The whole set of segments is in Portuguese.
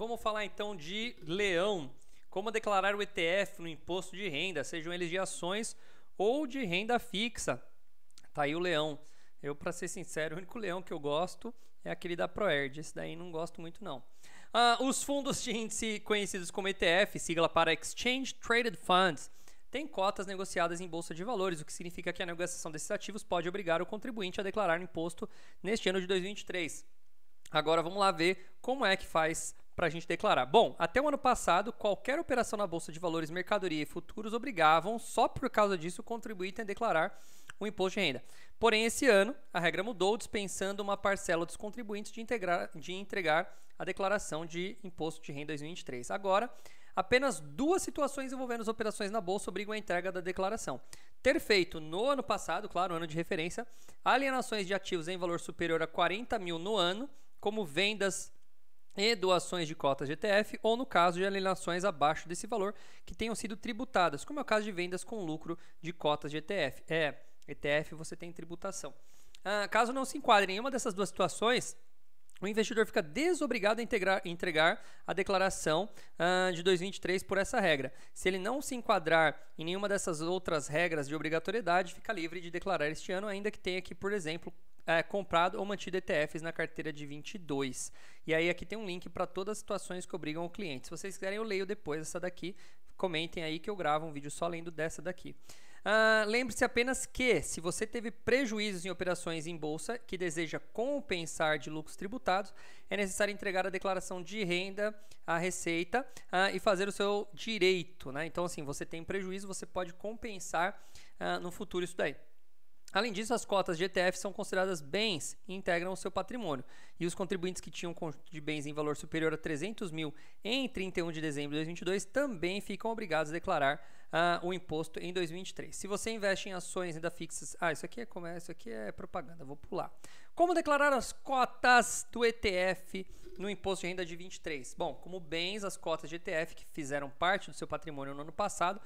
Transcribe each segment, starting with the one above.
Vamos falar então de leão. Como declarar o ETF no imposto de renda, sejam eles de ações ou de renda fixa. Tá aí o leão. Eu, para ser sincero, o único leão que eu gosto é aquele da Proerd. Esse daí não gosto muito não. Os fundos de índice conhecidos como ETF, sigla para Exchange Traded Funds, têm cotas negociadas em bolsa de valores, o que significa que a negociação desses ativos pode obrigar o contribuinte a declarar o imposto neste ano de 2023. Agora vamos lá ver como é que faz para a gente declarar. Bom, até o ano passado, qualquer operação na Bolsa de Valores, mercadoria e futuros obrigavam, só por causa disso, o contribuinte a declarar o imposto de renda. Porém, esse ano, a regra mudou, dispensando uma parcela dos contribuintes de entregar a declaração de imposto de renda 2023. Agora, apenas duas situações envolvendo as operações na Bolsa obrigam a entrega da declaração. Ter feito no ano passado, claro, ano de referência, alienações de ativos em valor superior a 40 mil no ano, como vendas e doações de cotas de ETF, ou no caso de alienações abaixo desse valor que tenham sido tributadas, como é o caso de vendas com lucro de cotas de ETF. ETF você tem tributação. Caso não se enquadre em nenhuma dessas duas situações, o investidor fica desobrigado a entregar a declaração de 2023 por essa regra. Se ele não se enquadrar em nenhuma dessas outras regras de obrigatoriedade, fica livre de declarar este ano, ainda que tenha que, por exemplo, comprado ou mantido ETFs na carteira de 22. E aí aqui tem um link para todas as situações que obrigam o cliente. Se vocês quiserem, eu leio depois essa daqui. Comentem aí que eu gravo um vídeo só lendo dessa daqui. Lembre-se apenas que, se você teve prejuízos em operações em bolsa que deseja compensar de lucros tributados, é necessário entregar a declaração de renda à Receita e fazer o seu direito, né? Então, assim, você tem prejuízo, você pode compensar no futuro isso daí. Além disso, as cotas de ETF são consideradas bens e integram o seu patrimônio. E os contribuintes que tinham um conjunto de bens em valor superior a 300 mil em 31 de dezembro de 2022 também ficam obrigados a declarar o imposto em 2023. Se você investe em ações ainda fixas... isso aqui é propaganda, vou pular. Como declarar as cotas do ETF no imposto de renda de 23? Bom, como bens, as cotas de ETF que fizeram parte do seu patrimônio no ano passado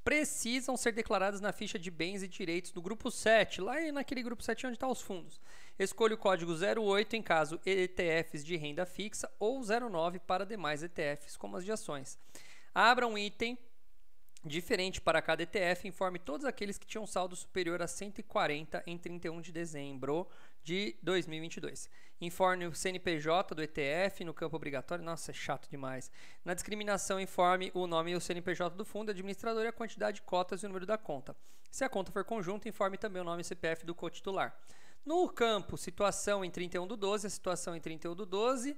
precisam ser declaradas na ficha de bens e direitos do grupo 7, lá naquele grupo 7 onde estão os fundos. Escolha o código 08 em caso ETFs de renda fixa ou 09 para demais ETFs, como as de ações. Abra um item diferente para cada ETF, informe todos aqueles que tinham saldo superior a 140 em 31 de dezembro de 2022. Informe o CNPJ do ETF no campo obrigatório. Nossa, é chato demais. Na discriminação, informe o nome e o CNPJ do fundo, administrador e a quantidade de cotas e o número da conta. Se a conta for conjunta, informe também o nome e CPF do cotitular. No campo, situação em 31/12, a situação em 31/12,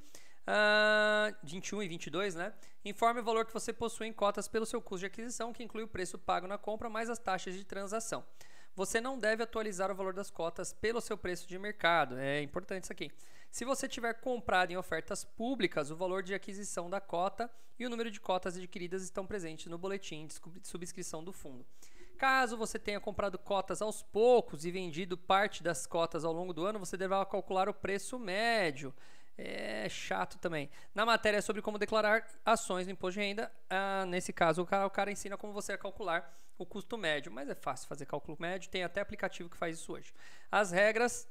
21 e 22, né? Informe o valor que você possui em cotas pelo seu custo de aquisição, que inclui o preço pago na compra mais as taxas de transação. Você não deve atualizar o valor das cotas pelo seu preço de mercado. É importante isso aqui. Se você tiver comprado em ofertas públicas, o valor de aquisição da cota e o número de cotas adquiridas estão presentes no boletim de subscrição do fundo. Caso você tenha comprado cotas aos poucos e vendido parte das cotas ao longo do ano, você deverá calcular o preço médio. É chato também. Na matéria sobre como declarar ações no imposto de renda, nesse caso o cara ensina como você calcular o custo médio, mas é fácil fazer cálculo médio, tem até aplicativo que faz isso hoje. As regras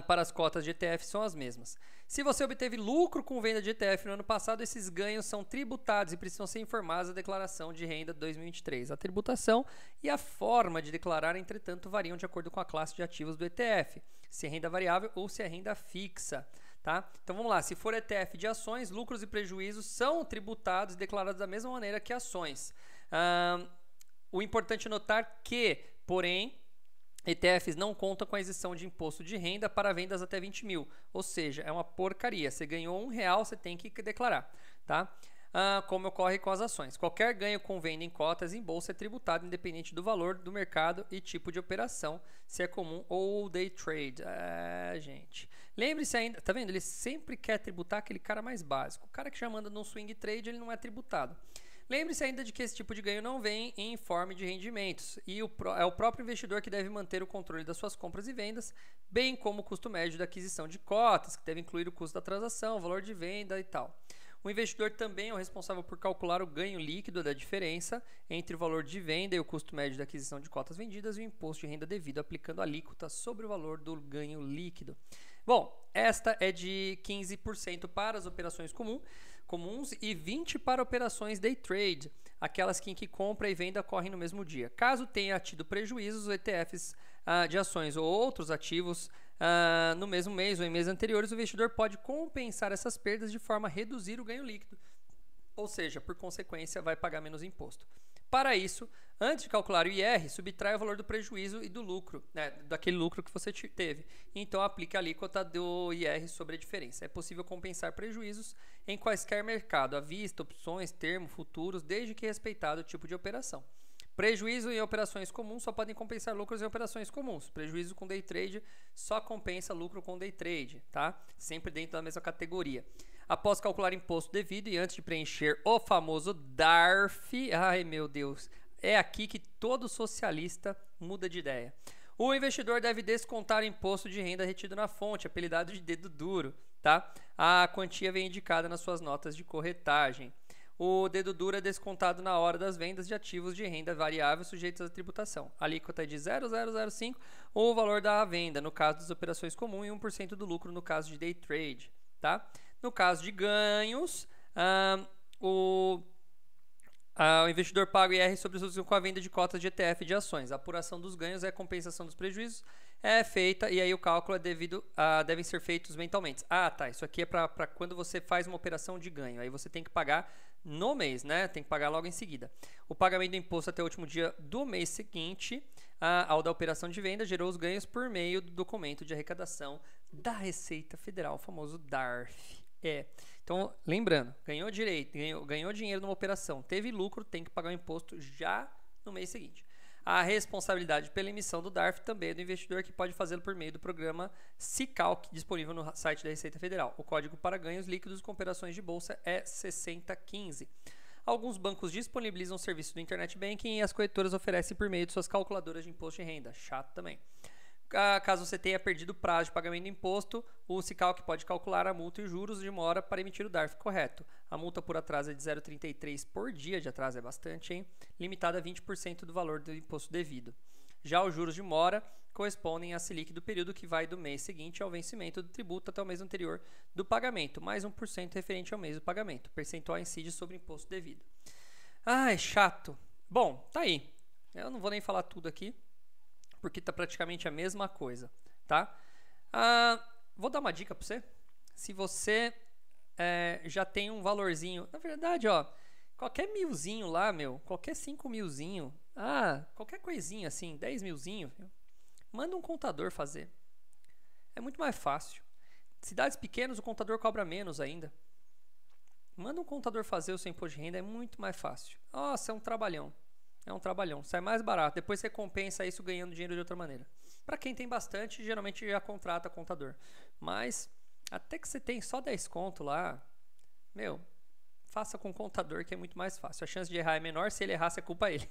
para as cotas de ETF são as mesmas. Se você obteve lucro com venda de ETF no ano passado, esses ganhos são tributados e precisam ser informados na declaração de renda de 2023. A tributação e a forma de declarar, entretanto, variam de acordo com a classe de ativos do ETF, se é renda variável ou se é renda fixa. Tá? Então vamos lá, se for ETF de ações, lucros e prejuízos são tributados e declarados da mesma maneira que ações. O importante é notar que, porém, ETFs não contam com a isenção de imposto de renda para vendas até 20 mil, ou seja, é uma porcaria. Você ganhou R$1, você tem que declarar, tá? Como ocorre com as ações. Qualquer ganho com venda em cotas em bolsa é tributado independente do valor do mercado e tipo de operação, se é comum ou day trade. Gente. Lembre-se ainda, tá vendo? Ele sempre quer tributar aquele cara mais básico. O cara que já manda num swing trade, ele não é tributado. Lembre-se ainda de que esse tipo de ganho não vem em forma de rendimentos e é o próprio investidor que deve manter o controle das suas compras e vendas, bem como o custo médio da aquisição de cotas, que deve incluir o custo da transação, o valor de venda e tal. O investidor também é o responsável por calcular o ganho líquido da diferença entre o valor de venda e o custo médio da aquisição de cotas vendidas e o imposto de renda devido, aplicando a alíquota sobre o valor do ganho líquido. Bom, esta é de 15% para as operações comuns e 20% para operações day trade, aquelas em que compra e venda ocorrem no mesmo dia. Caso tenha tido prejuízos, os ETFs de ações ou outros ativos no mesmo mês ou em meses anteriores, o investidor pode compensar essas perdas de forma a reduzir o ganho líquido, ou seja, por consequência, vai pagar menos imposto. Para isso, antes de calcular o IR, subtrai o valor do prejuízo e do lucro, né, daquele lucro que você teve. Então, aplique a alíquota do IR sobre a diferença. É possível compensar prejuízos em quaisquer mercado, à vista, opções, termo, futuros, desde que respeitado o tipo de operação. Prejuízo em operações comuns só podem compensar lucros em operações comuns. Prejuízo com day trade só compensa lucro com day trade, tá? Sempre dentro da mesma categoria. Após calcular imposto devido e antes de preencher o famoso DARF, ai meu Deus, é aqui que todo socialista muda de ideia. O investidor deve descontar o imposto de renda retido na fonte, apelidado de dedo duro, tá? A quantia vem indicada nas suas notas de corretagem. O dedo duro é descontado na hora das vendas de ativos de renda variável sujeitos à tributação. A alíquota é de 0,005 ou o valor da venda, no caso das operações comuns, e 1% do lucro no caso de day trade, tá? No caso de ganhos, o investidor paga o IR sobre os com a venda de cotas de ETF de ações. A apuração dos ganhos é a compensação dos prejuízos, é feita e aí o cálculo é devem ser feitos mentalmente. Ah, tá, isso aqui é para quando você faz uma operação de ganho. Aí você tem que pagar no mês, né? Tem que pagar logo em seguida. O pagamento do imposto até o último dia do mês seguinte ao da operação de venda gerou os ganhos por meio do documento de arrecadação da Receita Federal, o famoso DARF. Então, lembrando, ganhou dinheiro numa operação, teve lucro, tem que pagar o imposto já no mês seguinte. A responsabilidade pela emissão do DARF também é do investidor, que pode fazê-lo por meio do programa SICALC, disponível no site da Receita Federal. O código para ganhos líquidos com operações de bolsa é 6015. Alguns bancos disponibilizam serviço do Internet Banking e as corretoras oferecem por meio de suas calculadoras de imposto de renda. Chato também. Caso você tenha perdido o prazo de pagamento do imposto, o SICALC pode calcular a multa e juros de mora para emitir o DARF correto. A multa por atraso é de 0,33 por dia de atraso, é bastante, hein? Limitada a 20% do valor do imposto devido. Já os juros de mora correspondem à Selic do período que vai do mês seguinte ao vencimento do tributo até o mês anterior do pagamento, mais 1% referente ao mês do pagamento. O percentual incide sobre o imposto devido. Ai, chato. Bom, tá aí. Eu não vou nem falar tudo aqui, porque está praticamente a mesma coisa, tá? Vou dar uma dica para você. Se você já tem um valorzinho, na verdade, ó, qualquer milzinho lá, qualquer 5 milzinho, qualquer coisinha assim, 10 milzinho, manda um contador fazer. É muito mais fácil. Cidades pequenas, o contador cobra menos ainda. Manda um contador fazer o seu imposto de renda, é muito mais fácil. Nossa, é um trabalhão. É um trabalhão, sai mais barato. Depois você compensa isso ganhando dinheiro de outra maneira. Para quem tem bastante, geralmente já contrata contador. Mas até que você tem só 10 conto lá, faça com contador, que é muito mais fácil. A chance de errar é menor, se ele errar, você culpa ele.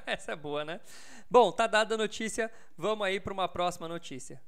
Essa é boa, né? Bom, tá dada a notícia, vamos aí para uma próxima notícia.